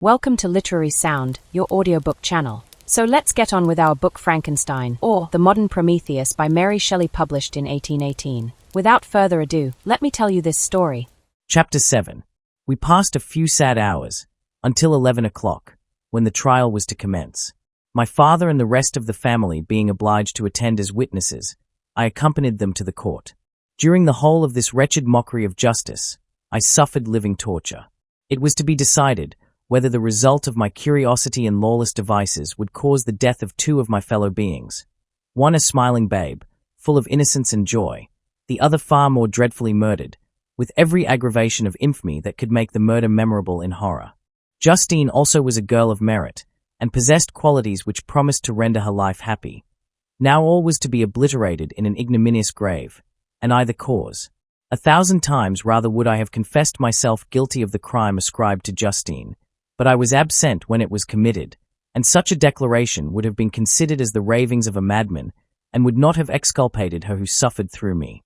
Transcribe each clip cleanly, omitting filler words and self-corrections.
Welcome to Literary Sound, your audiobook channel. So let's get on with our book Frankenstein, or The Modern Prometheus by Mary Shelley, published in 1818. Without further ado, let me tell you this story. Chapter 7. We passed a few sad hours, until 11 o'clock, when the trial was to commence. My father and the rest of the family being obliged to attend as witnesses, I accompanied them to the court. During the whole of this wretched mockery of justice, I suffered living torture. It was to be decided whether the result of my curiosity and lawless devices would cause the death of two of my fellow beings, one a smiling babe, full of innocence and joy, the other far more dreadfully murdered, with every aggravation of infamy that could make the murder memorable in horror. Justine also was a girl of merit, and possessed qualities which promised to render her life happy. Now all was to be obliterated in an ignominious grave, and I the cause. 1,000 times rather would I have confessed myself guilty of the crime ascribed to Justine, but I was absent when it was committed, and such a declaration would have been considered as the ravings of a madman, and would not have exculpated her who suffered through me.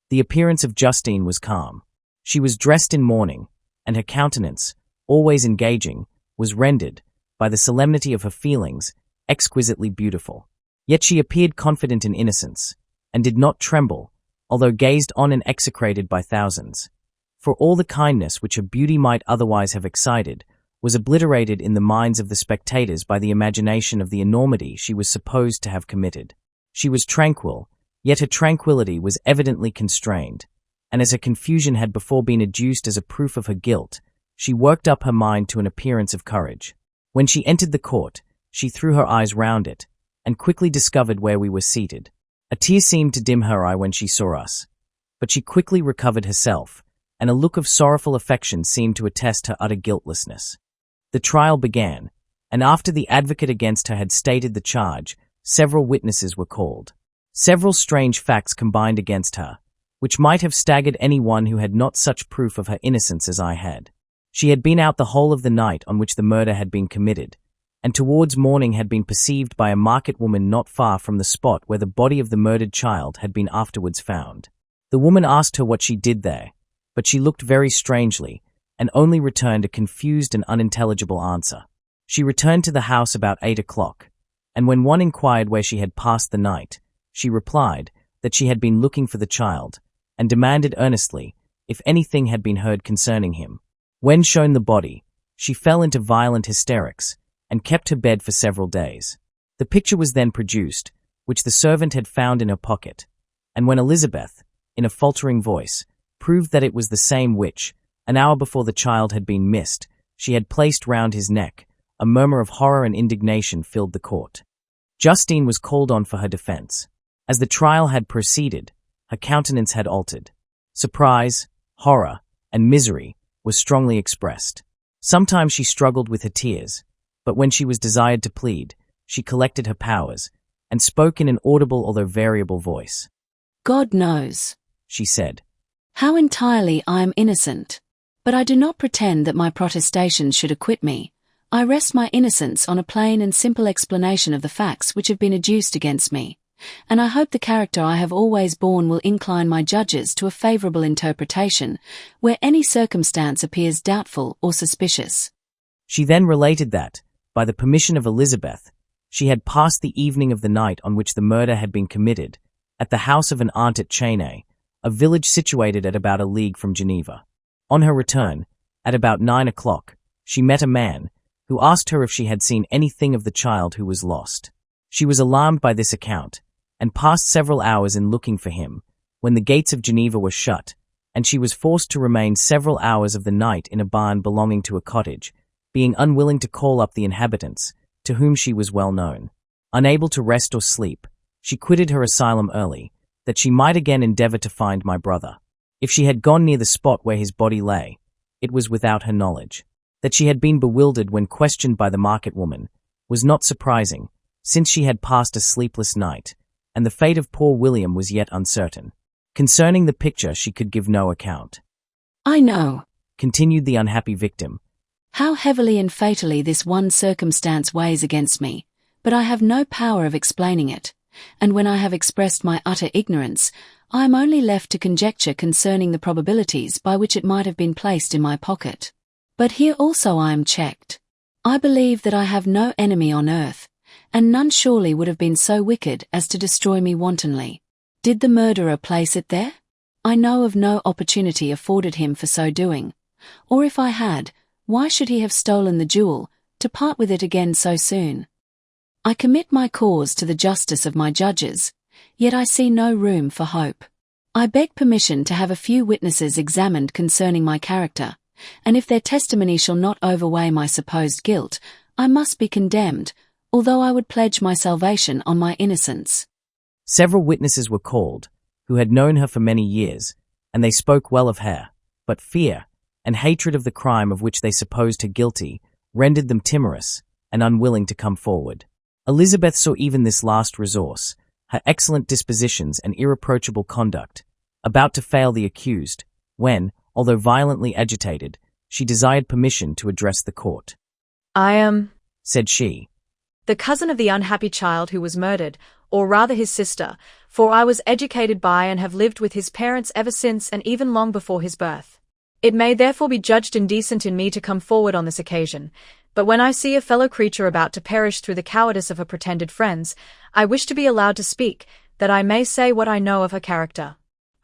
The appearance of Justine was calm. She was dressed in mourning, and her countenance, always engaging, was rendered, by the solemnity of her feelings, exquisitely beautiful. Yet she appeared confident in innocence, and did not tremble, although gazed on and execrated by thousands. For all the kindness which her beauty might otherwise have excited was obliterated in the minds of the spectators by the imagination of the enormity she was supposed to have committed. She was tranquil, yet her tranquillity was evidently constrained, and as her confusion had before been adduced as a proof of her guilt, she worked up her mind to an appearance of courage. When she entered the court, she threw her eyes round it, and quickly discovered where we were seated. A tear seemed to dim her eye when she saw us, but she quickly recovered herself, and a look of sorrowful affection seemed to attest her utter guiltlessness. The trial began, and after the advocate against her had stated the charge, several witnesses were called. Several strange facts combined against her, which might have staggered any one who had not such proof of her innocence as I had. She had been out the whole of the night on which the murder had been committed, and towards morning had been perceived by a market woman not far from the spot where the body of the murdered child had been afterwards found. The woman asked her what she did there, but she looked very strangely, and only returned a confused and unintelligible answer. She returned to the house about 8 o'clock, and when one inquired where she had passed the night, she replied that she had been looking for the child, and demanded earnestly if anything had been heard concerning him. When shown the body, she fell into violent hysterics, and kept her bed for several days. The picture was then produced, which the servant had found in her pocket, and when Elizabeth, in a faltering voice, proved that it was the same which, an hour before the child had been missed, she had placed round his neck, a murmur of horror and indignation filled the court. Justine was called on for her defense. As the trial had proceeded, her countenance had altered. Surprise, horror, and misery were strongly expressed. Sometimes she struggled with her tears, but when she was desired to plead, she collected her powers, and spoke in an audible although variable voice. "God knows," she said, "how entirely I am innocent. But I do not pretend that my protestations should acquit me. I rest my innocence on a plain and simple explanation of the facts which have been adduced against me, and I hope the character I have always borne will incline my judges to a favourable interpretation, where any circumstance appears doubtful or suspicious." She then related that, by the permission of Elizabeth, she had passed the evening of the night on which the murder had been committed, at the house of an aunt at Charade, a village situated at about a league from Geneva. On her return, at about 9 o'clock, she met a man, who asked her if she had seen anything of the child who was lost. She was alarmed by this account, and passed several hours in looking for him, when the gates of Geneva were shut, and she was forced to remain several hours of the night in a barn belonging to a cottage, being unwilling to call up the inhabitants, to whom she was well known. Unable to rest or sleep, she quitted her asylum early, that she might again endeavour to find my brother. If she had gone near the spot where his body lay, it was without her knowledge. That she had been bewildered when questioned by the market woman was not surprising, since she had passed a sleepless night, and the fate of poor William was yet uncertain. Concerning the picture she could give no account. "I know," continued the unhappy victim, "how heavily and fatally this one circumstance weighs against me, but I have no power of explaining it, and when I have expressed my utter ignorance, I am only left to conjecture concerning the probabilities by which it might have been placed in my pocket. But here also I am checked. I believe that I have no enemy on earth, and none surely would have been so wicked as to destroy me wantonly. Did the murderer place it there? I know of no opportunity afforded him for so doing, or if I had, why should he have stolen the jewel, to part with it again so soon? I commit my cause to the justice of my judges, yet I see no room for hope. I beg permission to have a few witnesses examined concerning my character, and if their testimony shall not overweigh my supposed guilt, I must be condemned, although I would pledge my salvation on my innocence. Several witnesses were called, who had known her for many years, and they spoke well of her, but fear and hatred of the crime of which they supposed her guilty rendered them timorous and unwilling to come forward. Elizabeth saw even this last resource, her excellent dispositions and irreproachable conduct, about to fail the accused, when, although violently agitated, she desired permission to address the court. "I am," said she, "the cousin of the unhappy child who was murdered, or rather his sister, for I was educated by and have lived with his parents ever since and even long before his birth. It may therefore be judged indecent in me to come forward on this occasion, but when I see a fellow creature about to perish through the cowardice of her pretended friends, I wish to be allowed to speak, that I may say what I know of her character.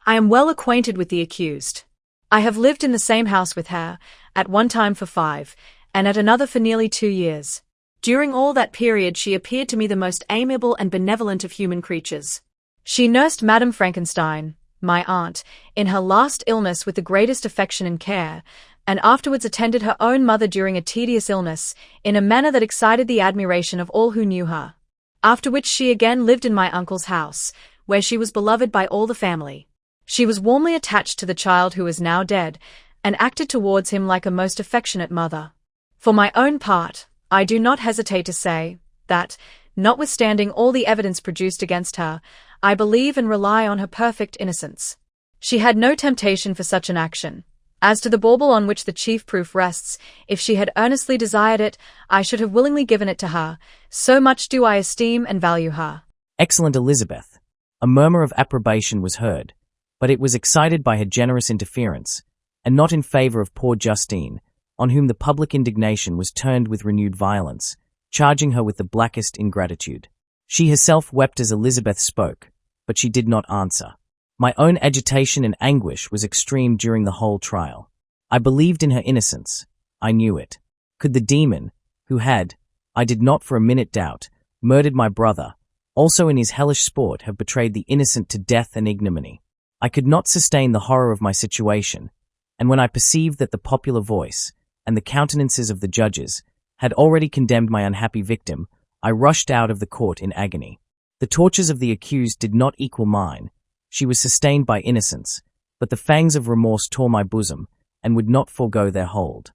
I am well acquainted with the accused. I have lived in the same house with her, at one time for 5, and at another for nearly 2 years. During all that period she appeared to me the most amiable and benevolent of human creatures. She nursed Madame Frankenstein, my aunt, in her last illness with the greatest affection and care, and afterwards attended her own mother during a tedious illness, in a manner that excited the admiration of all who knew her. After which she again lived in my uncle's house, where she was beloved by all the family. She was warmly attached to the child who is now dead, and acted towards him like a most affectionate mother. For my own part, I do not hesitate to say, that, notwithstanding all the evidence produced against her, I believe and rely on her perfect innocence. She had no temptation for such an action. As to the bauble on which the chief proof rests, if she had earnestly desired it, I should have willingly given it to her, so much do I esteem and value her." Excellent Elizabeth. A murmur of approbation was heard, but it was excited by her generous interference, and not in favor of poor Justine, on whom the public indignation was turned with renewed violence, charging her with the blackest ingratitude. She herself wept as Elizabeth spoke, but she did not answer. My own agitation and anguish was extreme during the whole trial. I believed in her innocence. I knew it. Could the demon, who had, I did not for a minute doubt, murdered my brother, also in his hellish sport have betrayed the innocent to death and ignominy? I could not sustain the horror of my situation, and when I perceived that the popular voice, and the countenances of the judges, had already condemned my unhappy victim, I rushed out of the court in agony. The tortures of the accused did not equal mine. She was sustained by innocence, but the fangs of remorse tore my bosom, and would not forego their hold.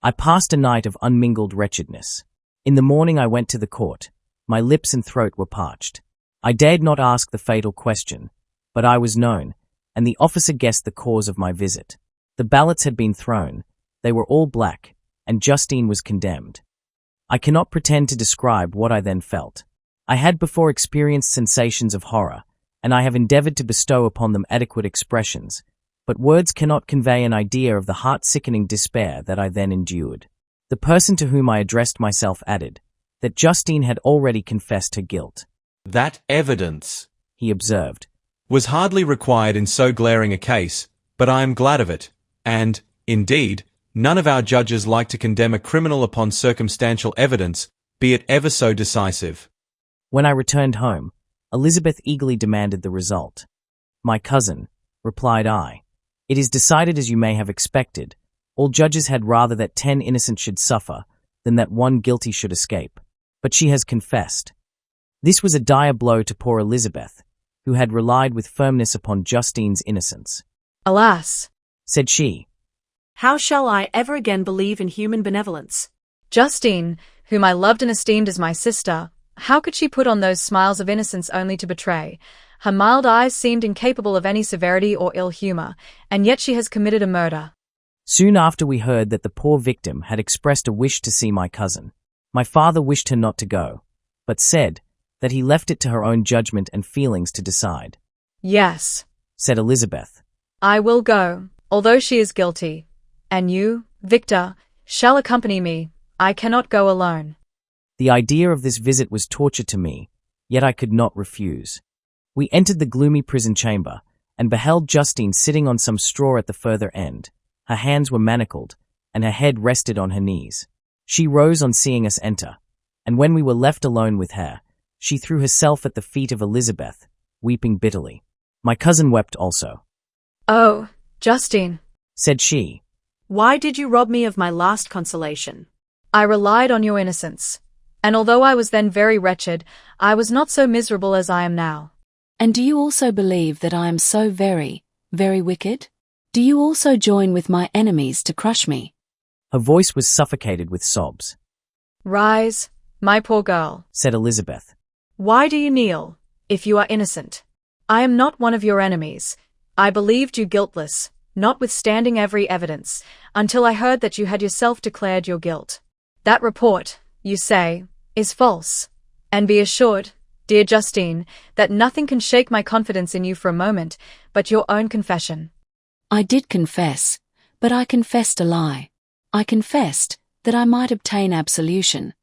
I passed a night of unmingled wretchedness. In the morning I went to the court. My lips and throat were parched. I dared not ask the fatal question, but I was known, and the officer guessed the cause of my visit. The ballots had been thrown. They were all black, and Justine was condemned. I cannot pretend to describe what I then felt. I had before experienced sensations of horror, and I have endeavored to bestow upon them adequate expressions, but words cannot convey an idea of the heart-sickening despair that I then endured. The person to whom I addressed myself added that Justine had already confessed her guilt. "That evidence," he observed, "was hardly required in so glaring a case, but I am glad of it, and, indeed, none of our judges like to condemn a criminal upon circumstantial evidence, be it ever so decisive." When I returned home, Elizabeth eagerly demanded the result. "My cousin," replied I, "it is decided as you may have expected. All judges had rather that 10 innocent should suffer than that 1 guilty should escape. But she has confessed." This was a dire blow to poor Elizabeth, who had relied with firmness upon Justine's innocence. "Alas," said she, "how shall I ever again believe in human benevolence? Justine, whom I loved and esteemed as my sister, how could she put on those smiles of innocence only to betray? Her mild eyes seemed incapable of any severity or ill humor, and yet she has committed a murder." Soon after we heard that the poor victim had expressed a wish to see my cousin. My father wished her not to go, but said that he left it to her own judgment and feelings to decide. "Yes," said Elizabeth, "I will go, although she is guilty, and you, Victor, shall accompany me, I cannot go alone. The idea of this visit was torture to me, yet I could not refuse. We entered the gloomy prison chamber and beheld Justine sitting on some straw at the further end. Her hands were manacled, and her head rested on her knees. She rose on seeing us enter, and when we were left alone with her, she threw herself at the feet of Elizabeth, weeping bitterly. My cousin wept also. "Oh, Justine," said she. "Why did you rob me of my last consolation? I relied on your innocence, and although I was then very wretched, I was not so miserable as I am now." And do you also believe that I am so very, very wicked? Do you also join with my enemies to crush me? Her voice was suffocated with sobs. "Rise, my poor girl," said Elizabeth. "Why do you kneel, if you are innocent? I am not one of your enemies. I believed you guiltless, notwithstanding every evidence, until I heard that you had yourself declared your guilt. That report, you say, is false. And be assured, dear Justine, that nothing can shake my confidence in you for a moment, but your own confession." I did confess, but I confessed a lie. I confessed that I might obtain absolution,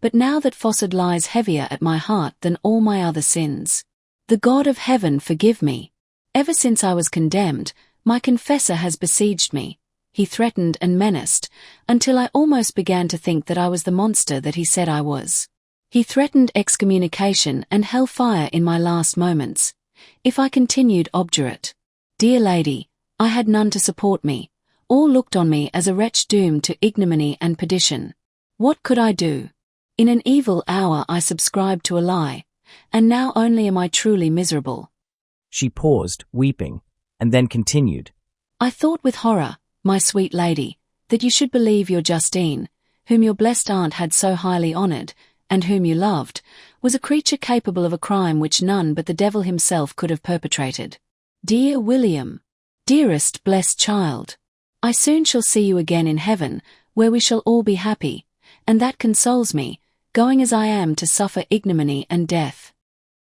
but now that falsehood lies heavier at my heart than all my other sins. The God of heaven forgive me. Ever since I was condemned, my confessor has besieged me. He threatened and menaced, until I almost began to think that I was the monster that he said I was. He threatened excommunication and hellfire in my last moments, if I continued obdurate. Dear lady, I had none to support me. All looked on me as a wretch doomed to ignominy and perdition. What could I do? In an evil hour I subscribed to a lie, and now only am I truly miserable. She paused, weeping, and then continued. I thought with horror, my sweet lady, that you should believe your Justine, whom your blessed aunt had so highly honoured, and whom you loved, was a creature capable of a crime which none but the devil himself could have perpetrated. Dear William, dearest blessed child, I soon shall see you again in heaven, where we shall all be happy, and that consoles me, going as I am to suffer ignominy and death.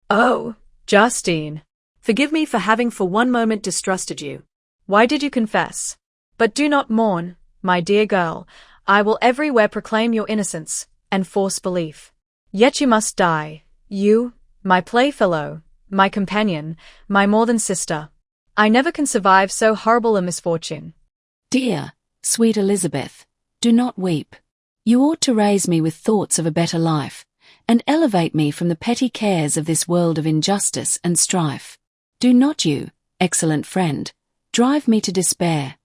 "Oh, Justine, forgive me for having for one moment distrusted you. Why did you confess? But do not mourn, my dear girl. I will everywhere proclaim your innocence, and force belief. Yet you must die, you, my playfellow, my companion, my more than sister. I never can survive so horrible a misfortune." Dear, sweet Elizabeth, do not weep. You ought to raise me with thoughts of a better life, and elevate me from the petty cares of this world of injustice and strife. Do not you, excellent friend, drive me to despair.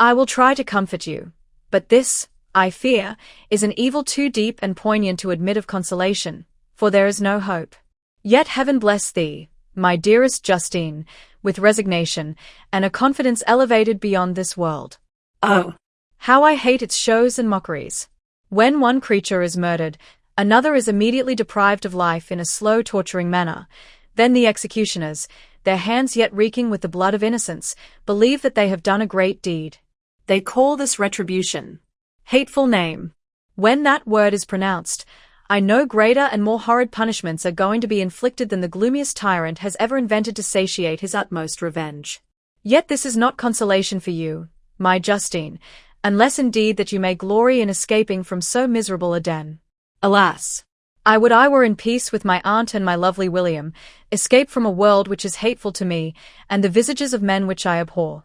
"I will try to comfort you, but this, I fear, is an evil too deep and poignant to admit of consolation, for there is no hope. Yet heaven bless thee, my dearest Justine, with resignation, and a confidence elevated beyond this world. Oh, how I hate its shows and mockeries. When one creature is murdered, another is immediately deprived of life in a slow torturing manner. Then the executioners, their hands yet reeking with the blood of innocence, believe that they have done a great deed. They call this retribution. Hateful name. When that word is pronounced, I know greater and more horrid punishments are going to be inflicted than the gloomiest tyrant has ever invented to satiate his utmost revenge. Yet this is not consolation for you, my Justine, unless indeed that you may glory in escaping from so miserable a den. Alas! I would I were in peace with my aunt and my lovely William, escape from a world which is hateful to me, and the visages of men which I abhor."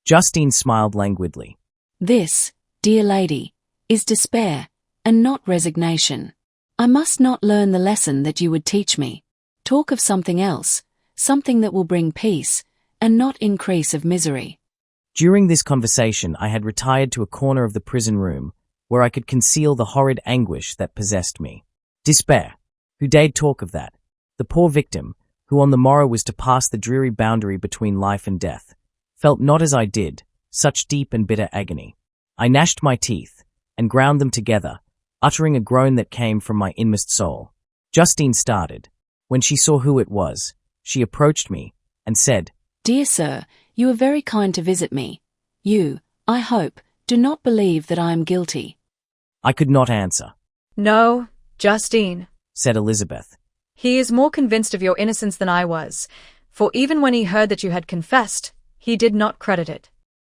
Justine smiled languidly. This, dear lady, is despair, and not resignation. I must not learn the lesson that you would teach me. Talk of something else, something that will bring peace, and not increase of misery. During this conversation I had retired to a corner of the prison room, where I could conceal the horrid anguish that possessed me. Despair. Who dared talk of that? The poor victim, who on the morrow was to pass the dreary boundary between life and death, felt not as I did, such deep and bitter agony. I gnashed my teeth, and ground them together, uttering a groan that came from my inmost soul. Justine started. When she saw who it was, she approached me, and said, "Dear sir, you are very kind to visit me. You, I hope, do not believe that I am guilty." I could not answer. "No, Justine," said Elizabeth. "He is more convinced of your innocence than I was, for even when he heard that you had confessed, he did not credit it."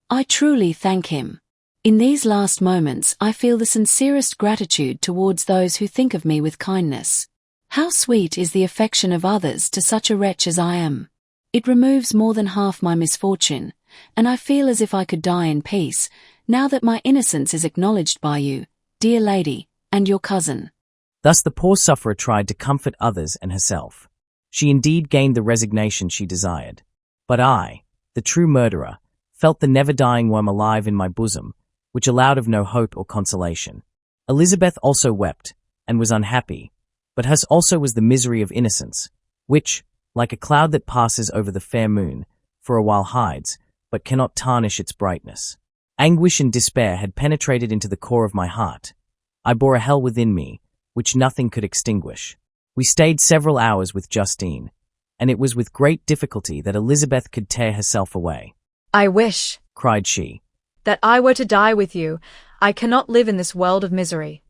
"I truly thank him. In these last moments, I feel the sincerest gratitude towards those who think of me with kindness. How sweet is the affection of others to such a wretch as I am. It removes more than half my misfortune, and I feel as if I could die in peace, now that my innocence is acknowledged by you, dear lady, and your cousin. Thus the poor sufferer tried to comfort others and herself. She indeed gained the resignation she desired. But I, the true murderer, felt the never-dying worm alive in my bosom, which allowed of no hope or consolation. Elizabeth also wept, and was unhappy, but hers also was the misery of innocence, which, like a cloud that passes over the fair moon, for a while hides, but cannot tarnish its brightness. Anguish and despair had penetrated into the core of my heart. I bore a hell within me, which nothing could extinguish. We stayed several hours with Justine, and it was with great difficulty that Elizabeth could tear herself away. "I wish," cried she, "that I were to die with you. I cannot live in this world of misery."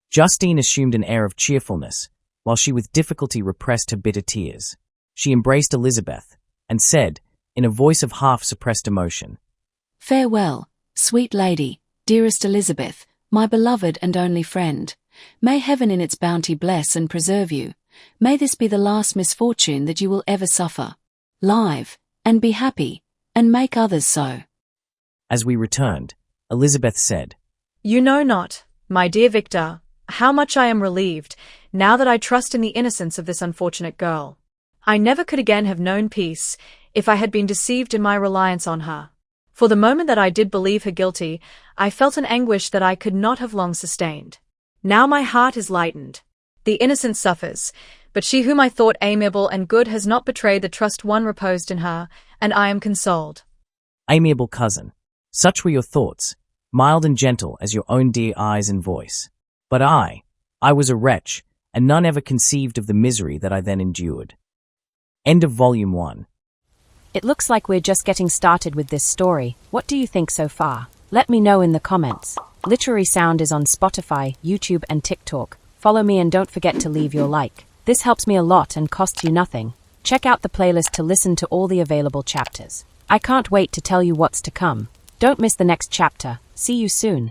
Justine assumed an air of cheerfulness, while she with difficulty repressed her bitter tears. She embraced Elizabeth, and said, in a voice of half-suppressed emotion, "Farewell, sweet lady, dearest Elizabeth, my beloved and only friend. May heaven in its bounty bless and preserve you. May this be the last misfortune that you will ever suffer. Live, and be happy, and make others so." As we returned, Elizabeth said, "You know not, my dear Victor, how much I am relieved, now that I trust in the innocence of this unfortunate girl. I never could again have known peace, if I had been deceived in my reliance on her. For the moment that I did believe her guilty, I felt an anguish that I could not have long sustained. Now my heart is lightened. The innocent suffers, but she whom I thought amiable and good has not betrayed the trust one reposed in her, and I am consoled." Amiable cousin, such were your thoughts, mild and gentle as your own dear eyes and voice. But I was a wretch, and none ever conceived of the misery that I then endured. End of Volume 1. It looks like we're just getting started with this story. What do you think so far? Let me know in the comments. Literary Sound is on Spotify, YouTube and TikTok. Follow me and don't forget to leave your like. This helps me a lot and costs you nothing. Check out the playlist to listen to all the available chapters. I can't wait to tell you what's to come. Don't miss the next chapter. See you soon.